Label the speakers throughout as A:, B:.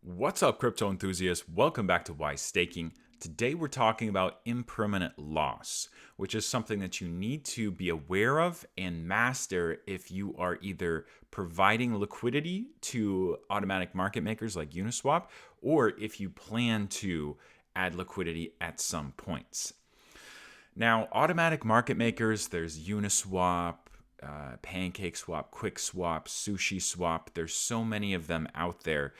A: What's up, crypto enthusiasts? Welcome back to Wise Staking. Today we're talking about impermanent loss, which is something that you need to be aware of and master if you are either providing liquidity to automatic market makers like Uniswap, or if you plan to add liquidity at some points. Now, automatic market makers, there's Uniswap, Pancakeswap, Quickswap, Sushiswap. There's so many of them out there.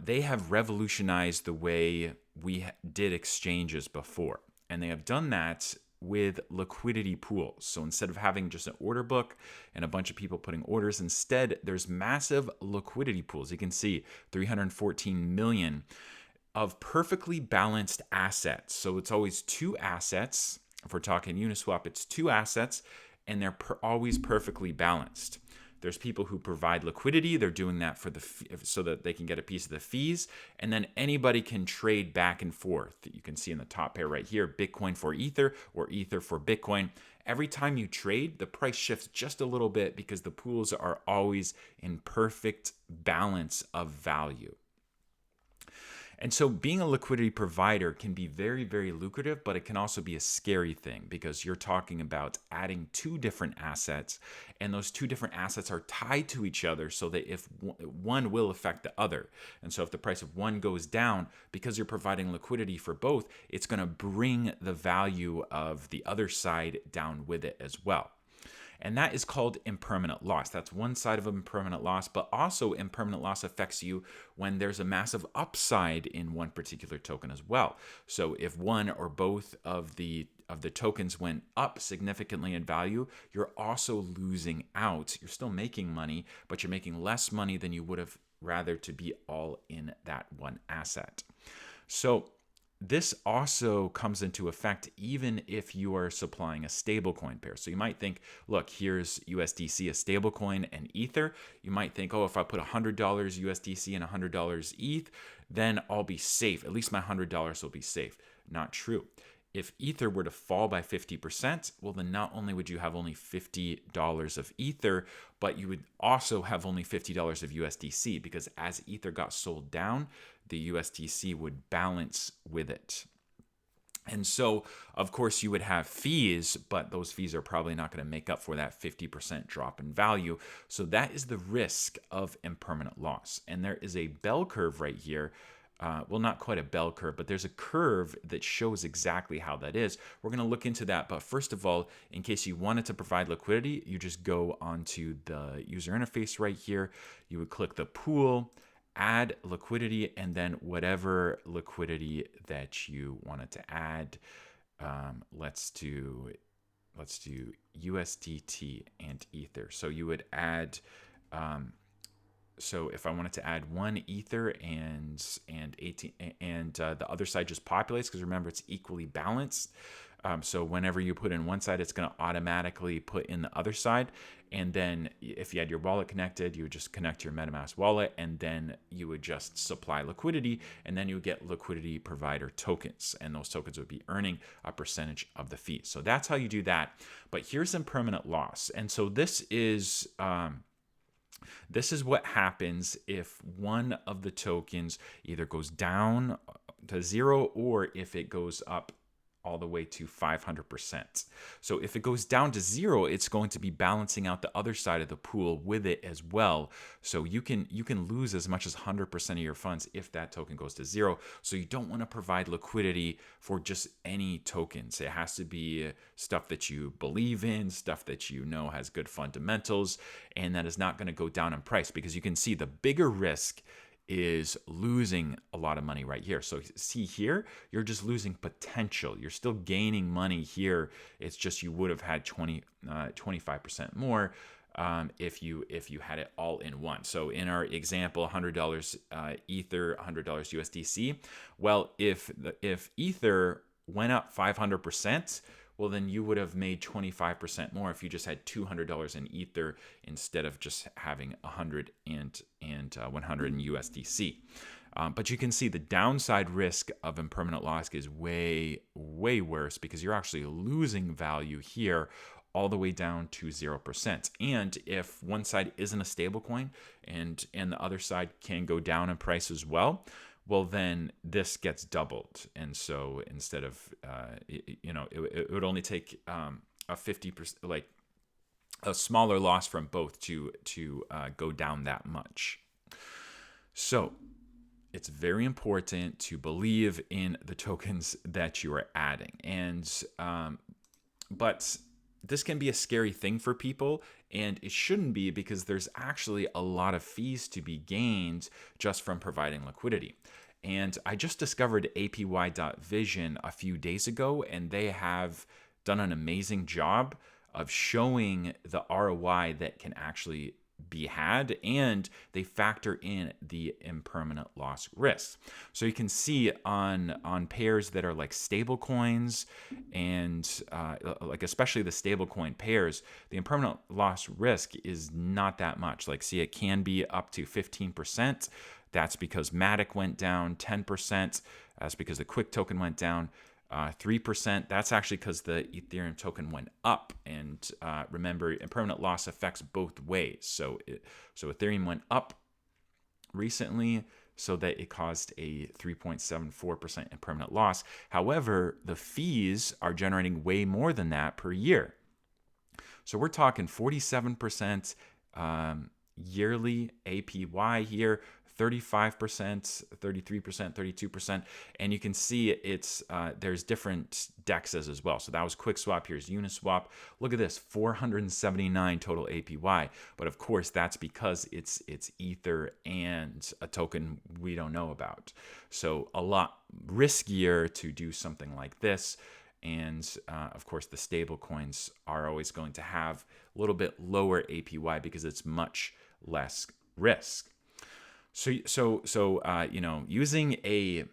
A: They have revolutionized the way we did exchanges before. And they have done that with liquidity pools. So instead of having just an order book and a bunch of people putting orders, instead there's massive liquidity pools. You can see 314 million of perfectly balanced assets. So it's always two assets. If we're talking Uniswap, it's two assets and they're always perfectly balanced. There's people who provide liquidity. They're doing that for so that they can get a piece of the fees. And then anybody can trade back and forth. You can see in the top pair right here, Bitcoin for Ether or Ether for Bitcoin. Every time you trade, the price shifts just a little bit because the pools are always in perfect balance of value. And so being a liquidity provider can be very, very lucrative, but it can also be a scary thing because you're talking about adding two different assets, and those two different assets are tied to each other so that if one will affect the other. And so if the price of one goes down, because you're providing liquidity for both, it's going to bring the value of the other side down with it as well. And that is called impermanent loss. That's one side of impermanent loss, but also impermanent loss affects you when there's a massive upside in one particular token as well. So if one or both of the tokens went up significantly in value, you're also losing out. You're still making money, but you're making less money than you would have rather to be all in that one asset. So this also comes into effect even if you are supplying a stablecoin pair. So you might think, look, here's USDC, a stablecoin, and Ether. You might think, oh, if I put $100 USDC and $100 ETH, then I'll be safe. At least my $100 will be safe. Not true. If Ether were to fall by 50%, well, then not only would you have only $50 of Ether, but you would also have only $50 of USDC because as Ether got sold down, the USDC would balance with it. And so, of course, you would have fees, but those fees are probably not going to make up for that 50% drop in value. So that is the risk of impermanent loss. And there is a bell curve right here. Well, not quite a bell curve, but there's a curve that shows exactly how that is. We're going to look into that. But first of all, in case you wanted to provide liquidity, you just go onto the user interface right here. You would click the pool, add liquidity, and then whatever liquidity that you wanted to add. Let's do USDT and Ether. So you would add. So if I wanted to add one Ether and 18 and the other side just populates, because remember it's equally balanced. So whenever you put in one side, it's going to automatically put in the other side. And then if you had your wallet connected, you would just connect your MetaMask wallet, and then you would just supply liquidity, and then you would get liquidity provider tokens, and those tokens would be earning a percentage of the fee. So that's how you do that. But here's impermanent loss, and so this is what happens if one of the tokens either goes down to zero or if it goes up all the way to 500%. So if it goes down to zero, it's going to be balancing out the other side of the pool with it as well. So you can lose as much as 100% of your funds if that token goes to zero. So you don't want to provide liquidity for just any tokens. It has to be stuff that you believe in, stuff that you know has good fundamentals, and that is not going to go down in price, because you can see the bigger risk is losing a lot of money right here. So see here, you're just losing potential. You're still gaining money here. It's just you would have had 25% more if you had it all in one. So in our example, $100 Ether, $100 USDC. Well, if Ether went up 500%, well, then you would have made 25% more if you just had $200 in Ether instead of just having 100 and 100 in USDC. But you can see the downside risk of impermanent loss is way, way worse, because you're actually losing value here all the way down to 0%. And if one side isn't a stablecoin and the other side can go down in price as well, well, then this gets doubled. And so instead of, it would only take a 50%, like a smaller loss from both to go down that much. So it's very important to believe in the tokens that you are adding. And but this can be a scary thing for people, and it shouldn't be, because there's actually a lot of fees to be gained just from providing liquidity. And I just discovered APY.Vision a few days ago, and they have done an amazing job of showing the ROI that can actually be had, and they factor in the impermanent loss risk. So you can see on pairs that are like stable coins, and like especially the stable coin pairs, the impermanent loss risk is not that much. Like, see, it can be up to 15%. That's because Matic went down. 10%. That's because the Quick token went down. 3%, that's actually because the Ethereum token went up. And remember, impermanent loss affects both ways. So Ethereum went up recently, so that it caused a 3.74% impermanent loss. However, the fees are generating way more than that per year. So we're talking 47% yearly APY here, 35%, 33%, 32%, and you can see it's there's different DEXs as well. So that was Quickswap. Here's Uniswap. Look at this, 479 total APY. But of course, that's because it's Ether and a token we don't know about. So a lot riskier to do something like this. And of course, the stable coins are always going to have a little bit lower APY because it's much less risk. So using a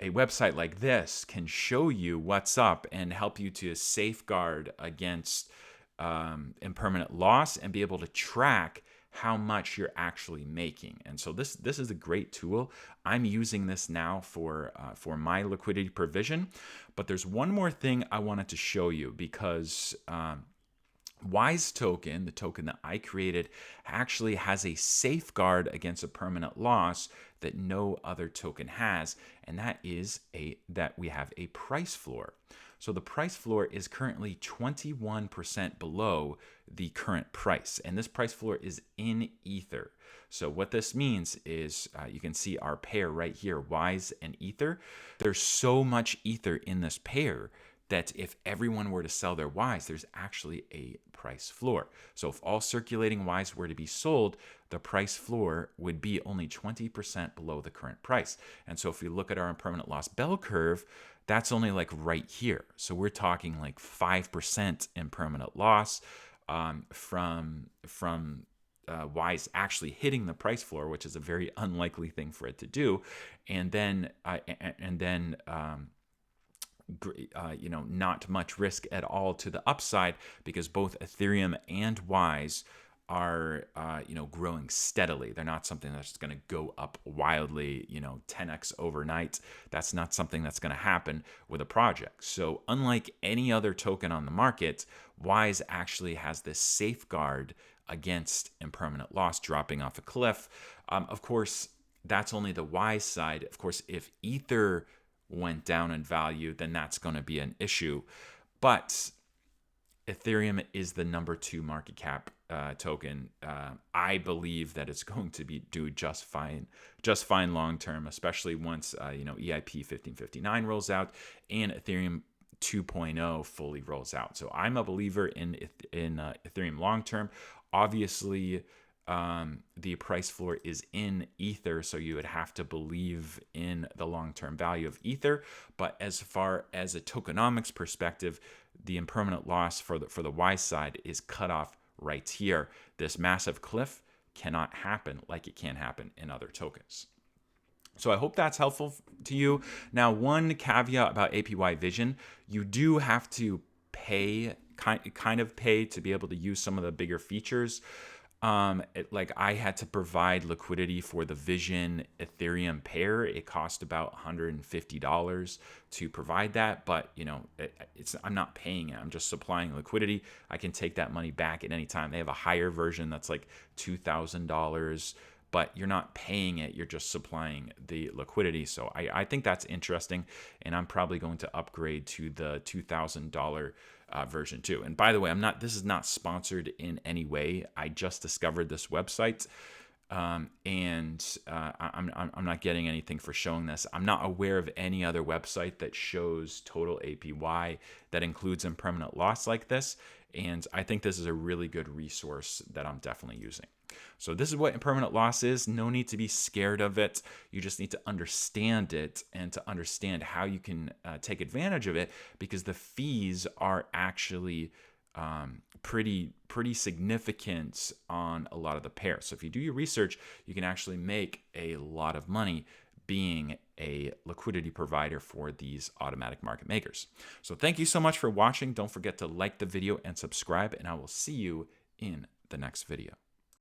A: website like this can show you what's up and help you to safeguard against impermanent loss and be able to track how much you're actually making. And so this is a great tool. I'm using this now for my liquidity provision. But there's one more thing I wanted to show you, because Wise token, the token that I created, actually has a safeguard against a permanent loss that no other token has, and that is that we have a price floor. So the price floor is currently 21% below the current price, and this price floor is in Ether. So what this means is you can see our pair right here, Wise and Ether. There's so much Ether in this pair that if everyone were to sell their Wise, there's actually a price floor. So if all circulating Wise were to be sold, the price floor would be only 20% below the current price. And so if we look at our impermanent loss bell curve, that's only like right here. So we're talking like 5% impermanent loss from Wise actually hitting the price floor, which is a very unlikely thing for it to do. And then not much risk at all to the upside, because both Ethereum and Wise are growing steadily. They're not something that's going to go up wildly, 10x overnight. That's not something that's going to happen with a project. So unlike any other token on the market, Wise actually has this safeguard against impermanent loss dropping off a cliff. Of course, that's only the Wise side. Of course, if Ether went down in value, then that's going to be an issue. But Ethereum is the number 2 market cap token. I believe that it's going to do just fine long term, especially once EIP 1559 rolls out and Ethereum 2.0 fully rolls out. So I'm a believer in Ethereum long term. Obviously, the price floor is in Ether, so you would have to believe in the long-term value of Ether. But as far as a tokenomics perspective, the impermanent loss for the Wise side is cut off right here. This massive cliff cannot happen like it can happen in other tokens. So I hope that's helpful to you. Now, one caveat about APY.Vision, you do have to pay to be able to use some of the bigger features. Like I had to provide liquidity for the Vision Ethereum pair. It cost about $150 to provide that, but I'm not paying it. I'm just supplying liquidity. I can take that money back at any time. They have a higher version that's like $2,000, but you're not paying it. You're just supplying the liquidity. So I think that's interesting, and I'm probably going to upgrade to the $2,000 version too. And by the way, this is not sponsored in any way. I just discovered this website, and I'm not getting anything for showing this. I'm not aware of any other website that shows total APY that includes impermanent loss like this. And I think this is a really good resource that I'm definitely using. So this is what impermanent loss is. No need to be scared of it. You just need to understand it and to understand how you can take advantage of it, because the fees are actually pretty significant on a lot of the pairs. So if you do your research, you can actually make a lot of money being a liquidity provider for these automatic market makers. So thank you so much for watching. Don't forget to like the video and subscribe, and I will see you in the next video.